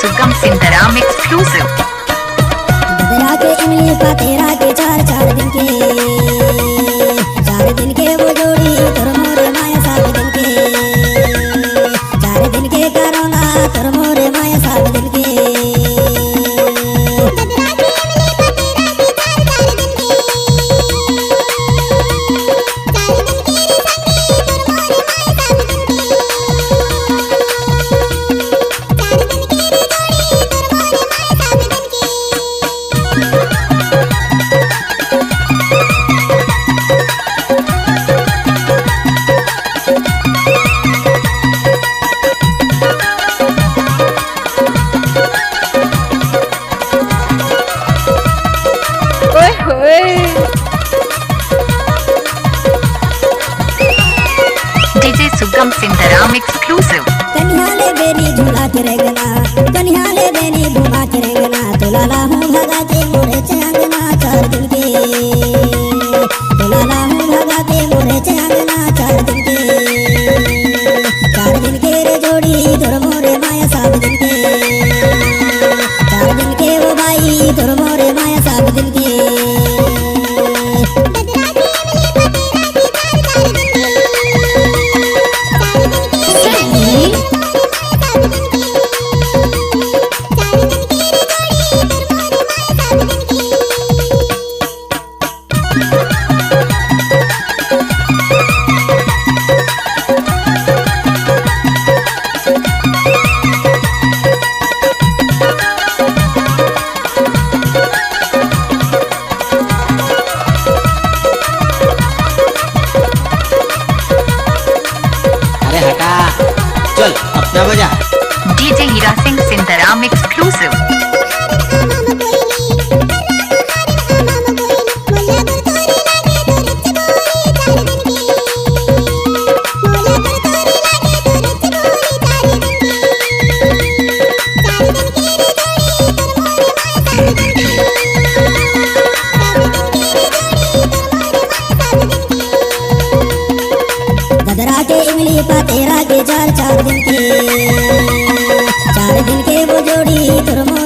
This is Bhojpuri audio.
सुगम सिंधराम एक्सक्लूसिव। बदरा के इमली का तेरा के चार चार दिन के वो जोड़ी तोर मोरे माया सात दिन के 4 दिन के करोना तोर मोरे माया 7 दिन के डीजे सुगम सिंधराम एक्सक्लूसिव। कन्हाले बेनी झूला के रेंगना कन्हाले बेनी घुमा के रेंगना तुलाला हूँ भगा के मोरे चंगना 4 दिन के तुलाला हूँ भगा के मोरे चंगना 4 दिन के 4 दिन के रे जोड़ी तोर मोरे माया 7 दिन के 4 दिन के वो भाई तोर मोरे माया 7 दिन के चल अपना बजा। DJ Hira Singh सिंधराम exclusive. बदरा के इमली पा तेरा के 4 दिन के 4 दिन के वो जोड़ी तोर मोरे